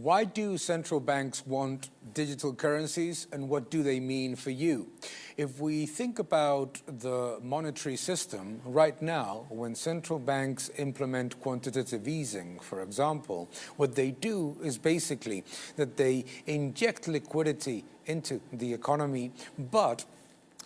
Why do central banks want digital currencies, and what do they mean for you? If we think about the monetary system right now, when central banks implement quantitative easing, for example, what they do is basically that they inject liquidity into the economy, but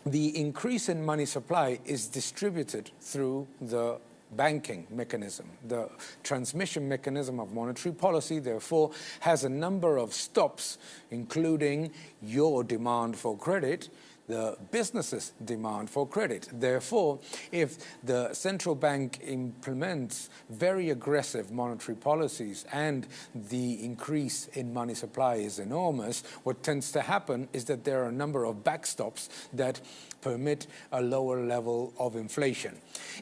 the increase in money supply is distributed through the banking mechanism. The transmission mechanism of monetary policy, therefore, has a number of stops, including your demand for credit, the business's demand for credit. Therefore, if the central bank implements very aggressive monetary policies and the increase in money supply is enormous, what tends to happen is that there are a number of backstops that permit a lower level of inflation.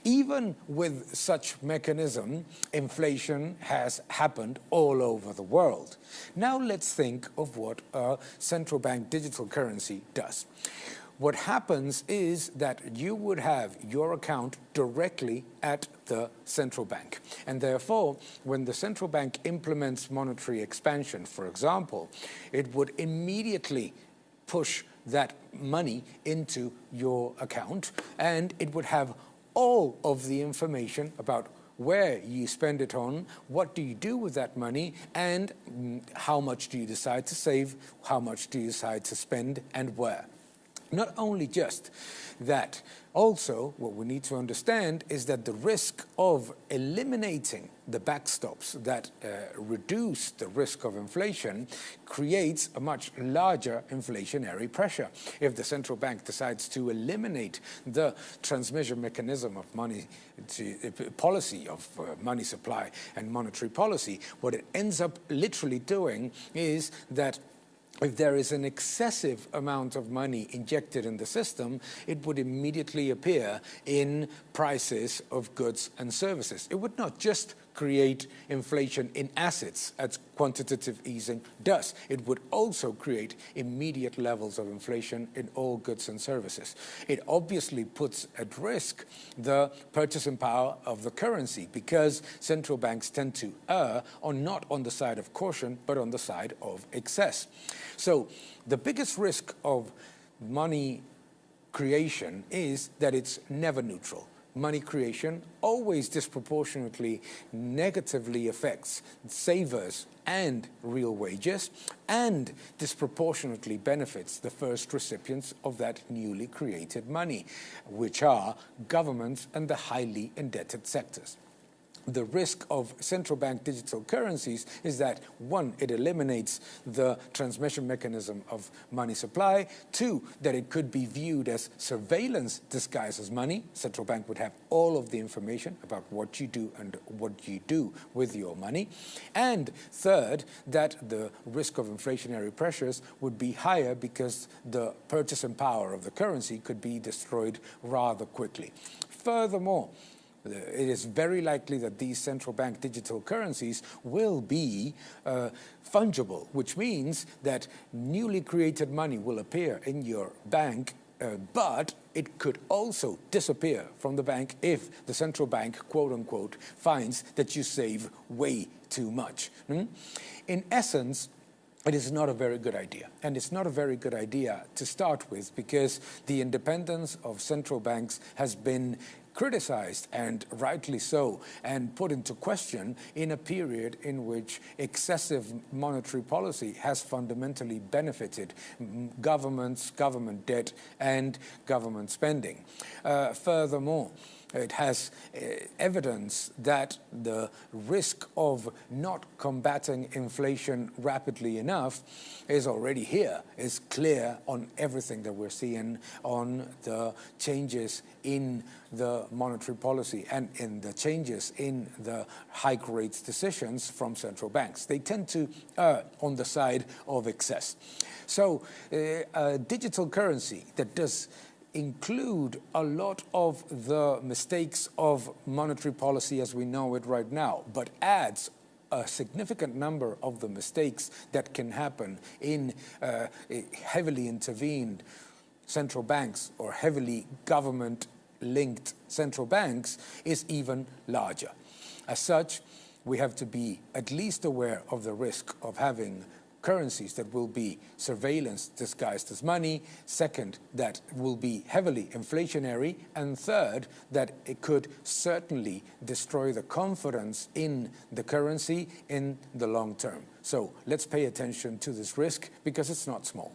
Even with such mechanism, inflation has happened all over the world. Now let's think of what a central bank digital currency does. What happens is that you would have your account directly at the central bank. And therefore, when the central bank implements monetary expansion, for example, it would immediately push that money into your account, and it would have all of the information about where you spend it on, what do you do with that money, and how much do you decide to save, how much do you decide to spend, and where. Not only just that, also what we need to understand is that the risk of eliminating the backstops that reduce the risk of inflation creates a much larger inflationary pressure. If the central bank decides to eliminate the transmission mechanism of money policy, of money supply and monetary policy, what it ends up literally doing is that if there is an excessive amount of money injected in the system, it would immediately appear in prices of goods and services. It would not just create inflation in assets, as quantitative easing does. It would also create immediate levels of inflation in all goods and services. It obviously puts at risk the purchasing power of the currency, because central banks tend to err not on the side of caution, but on the side of excess. So the biggest risk of money creation is that it's never neutral. Money creation always disproportionately negatively affects savers and real wages, and disproportionately benefits the first recipients of that newly created money, which are governments and the highly indebted sectors. The risk of central bank digital currencies is that, one, it eliminates the transmission mechanism of money supply. Two, that it could be viewed as surveillance disguised as money. Central bank would have all of the information about what you do and what you do with your money. And third, that the risk of inflationary pressures would be higher because the purchasing power of the currency could be destroyed rather quickly. Furthermore, it is very likely that these central bank digital currencies will be fungible, which means that newly created money will appear in your bank, but it could also disappear from the bank if the central bank, quote unquote, finds that you save way too much. In essence, it is not a very good idea. And it's not a very good idea to start with, because the independence of central banks has been criticized, and rightly so, and put into question in a period in which excessive monetary policy has fundamentally benefited governments, government debt, and government spending. Furthermore, it has evidence that the risk of not combating inflation rapidly enough is already here, is clear on everything that we're seeing on the changes in the monetary policy and in the changes in the hike rates decisions from central banks. They tend to err on the side of excess. So a digital currency that does include a lot of the mistakes of monetary policy as we know it right now, but adds a significant number of the mistakes that can happen in heavily intervened central banks or heavily government-linked central banks, is even larger. As such, we have to be at least aware of the risk of having currencies that will be surveillance disguised as money. Second, that will be heavily inflationary. And third, that it could certainly destroy the confidence in the currency in the long term. So let's pay attention to this risk because it's not small.